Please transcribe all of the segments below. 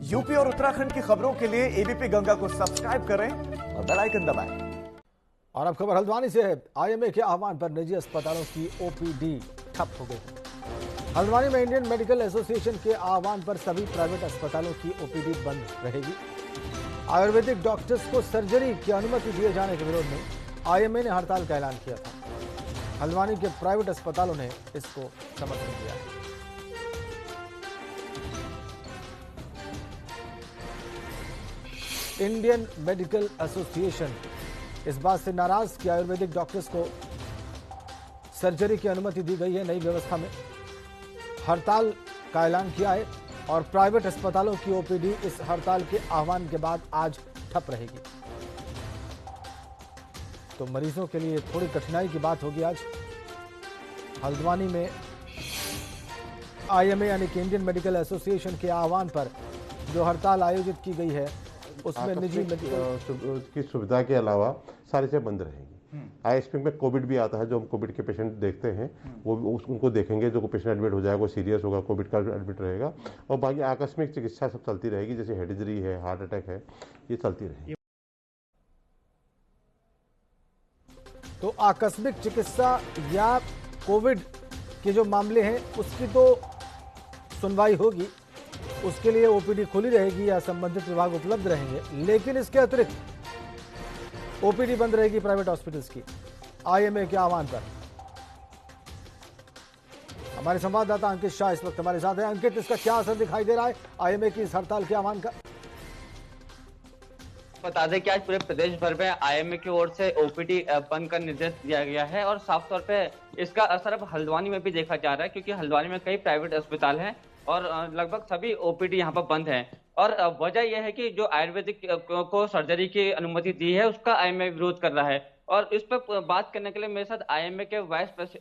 UP और उत्तराखंड की खबरों के लिए एबीपी गंगा को सब्सक्राइब करें और बेल आइकन दबाएं। और अब खबर हल्द्वानी से है। आईएमए के आह्वान पर निजी अस्पतालों की ओपीडी ठप हो गई। हल्द्वानी में इंडियन मेडिकल एसोसिएशन के आह्वान पर सभी प्राइवेट अस्पतालों की ओपीडी बंद रहेगी। आयुर्वेदिक डॉक्टर्स को सर्जरी की अनुमति दिए जाने के विरोध में आईएमए ने हड़ताल का ऐलान किया था। हल्द्वानी के प्राइवेट अस्पतालों ने इसको समर्थन दिया है। इंडियन मेडिकल एसोसिएशन इस बात से नाराज कि आयुर्वेदिक डॉक्टर्स को सर्जरी की अनुमति दी गई है। नई व्यवस्था में हड़ताल का ऐलान किया है और प्राइवेट अस्पतालों की ओपीडी इस हड़ताल के आह्वान के बाद आज ठप रहेगी। तो मरीजों के लिए थोड़ी कठिनाई की बात होगी। आज हल्द्वानी में आईएमए यानी कि इंडियन मेडिकल एसोसिएशन के आह्वान पर जो हड़ताल आयोजित की गई है उसमें निजी की सुविधा के अलावा सारी चीजें बंद रहेंगी। आईएसपी में कोविड भी आता है, जो हम कोविड के पेशेंट देखते हैं वो उनको देखेंगे। जो पेशेंट एडमिट हो जाएगा वो सीरियस होगा, कोविड का एडमिट रहेगा। और बाकी आकस्मिक चिकित्सा सब चलती रहेगी, जैसे हेड इंजरी है, हार्ट अटैक है, ये चलती रहेगी। तो आकस्मिक चिकित्सा या कोविड के जो मामले हैं उसकी तो सुनवाई होगी, उसके लिए ओपीडी खुली रहेगी या संबंधित विभाग उपलब्ध रहेंगे। लेकिन इसके अतिरिक्त ओपीडी बंद रहेगी प्राइवेट हॉस्पिटल्स की आईएमए के आह्वान पर। हमारे संवाददाता अंकित शाह इस वक्त हमारे साथ हैं। अंकित, इसका क्या असर दिखाई दे रहा है आईएमए की इस हड़ताल के आह्वान का? बता दें कि आज पूरे प्रदेश भर में आईएमए की ओर से ओपीडी बंद का निर्देश दिया गया है और साफ तौर पे इसका असर अब हल्द्वानी में भी देखा जा रहा है, क्योंकि हल्द्वानी में कई प्राइवेट अस्पताल हैं और लगभग सभी ओपीडी यहाँ पर बंद हैं। और वजह यह है कि जो आयुर्वेदिक को सर्जरी की अनुमति दी है उसका आईएमए विरोध कर रहा है। और इस पर बात करने के लिए मेरे साथ आईएमए के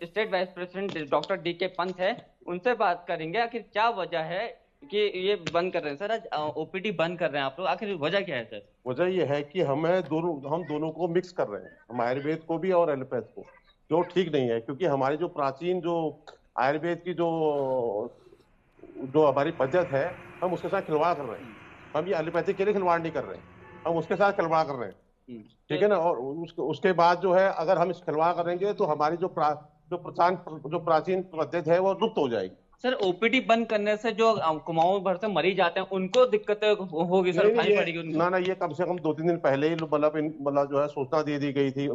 state vice president doctor D K Pant है, उनसे बात करेंगे आखिर क्या वजह है कि ये बंद कर रहे हैं। सर, आज ओपीडी बंद कर रहे हैं आप लोग, आखिर वजह क्या है? सर, वजह यह है कि हम दोनों को मिक्स कर रहे हैं, हम आयुर्वेद को भी और एलोपैथ को, जो ठीक नहीं है। क्योंकि हमारी जो प्राचीन जो आयुर्वेद की जो हमारी पद्धत है, हम उसके साथ खिलवाड़ कर रहे हैं। हम ये एलोपैथिक के लिए खिलवाड़ नहीं कर रहे हैं, हम उसके साथ खिलवाड़ कर रहे हैं। ठीक है ना। और उसके बाद जो है, अगर हम इस खिलवाड़ करेंगे तो हमारी जो प्राचीन पद्धत है वो लुप्त हो जाएगी। सर, ओपीडी बंद करने से जो कुमाऊं भर से मरीज आते हैं उनको दिक्कतें होगी सर, खानी पड़ेगी उनको? ना, ये कम से कम 2-3 दिन पहले ही मतलब जो है सूचना दे दी गई थी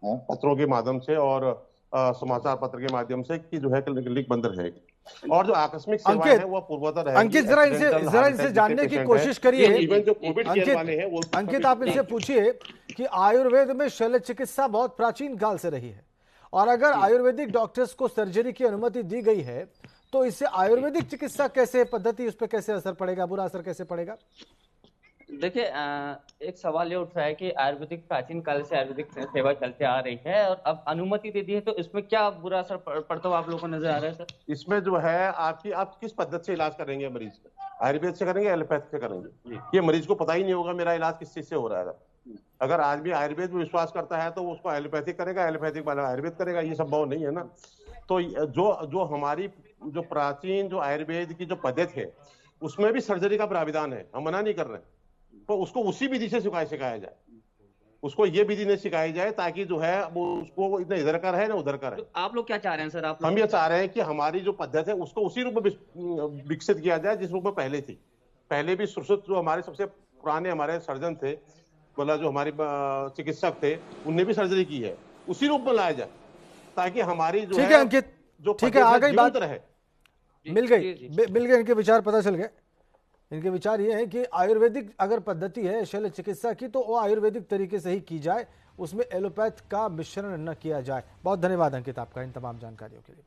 पत्रों के माध्यम से और समाचार पत्र के माध्यम से कि जो है क्लिनिक बंद रहेगी। और जो आकस्मिक सेवाएं हैं वो पूर्वतः रहेगी। अंकित, जरा इनसे जानने की कोशिश करिए। इवन जो कोविड केयर वाले हैं वो अंकित, आप इनसे पूछिए कि आयुर्वेद में शल्य चिकित्सा बहुत प्राचीन काल से रही है और अगर आयुर्वेदिक डॉक्टर्स को सर्जरी की अनुमति दी गई है तो इससे आयुर्वेदिक चिकित्सा कैसे पद्धति, उस पर कैसे असर पड़ेगा, बुरा असर कैसे पड़ेगा? देखिए, एक सवाल ये उठ रहा है कि आयुर्वेदिक प्राचीन काल से आयुर्वेदिक सेवा चलते आ रही है और अब अनुमति दे दी है, तो इसमें क्या बुरा असर पड़ता हुआ आप लोगों को नजर आ रहा है? सर, इसमें जो है आप किस पद्धति से इलाज करेंगे मरीज का? आयुर्वेद से करेंगे, एलोपैथ से करेंगे? ये मरीज को पता ही नहीं होगा मेरा इलाज किस चीज से हो रहा है। अगर आदमी आयुर्वेद में विश्वास करता है तो वो उसको एलोपैथिक करेगा, एलोपैथिक वाला आयुर्वेद करेगा, ये संभव नहीं है ना। तो जो हमारी जो प्राचीन जो आयुर्वेद की जो पद्धति है उसमें भी सर्जरी का प्राविधान है, हम मना नहीं कर रहे, तो उसको उसी विधि से सिखाया जाए। उसको ये विधि नहीं सिखाई जाए ताकि जो है वो उसको इतना इधर का रहे ना उधर का रहे। तो आप लोग क्या चाह रहे हैं सर? हम ये चाह रहे हैं कि हमारी जो पद्धति है उसको उसी रूप में विकसित किया जाए जिस रूप में पहले थी। पहले भी सुश्रुत जो हमारे सबसे पुराने हमारे सर्जन थे, मतलब जो हमारे चिकित्सक थे, उनने भी सर्जरी की है, उसी रूप में लाया जाए ताकि हमारी जो ठीक है अंकित, जो ठीक है, आ गई बात, मिल गई इनके विचार पता चल गए। इनके विचार ये है कि आयुर्वेदिक अगर पद्धति है शल्य चिकित्सा की तो वो आयुर्वेदिक तरीके से ही की जाए, उसमें एलोपैथ का मिश्रण न किया जाए। बहुत धन्यवाद अंकित आपका इन तमाम जानकारियों के लिए।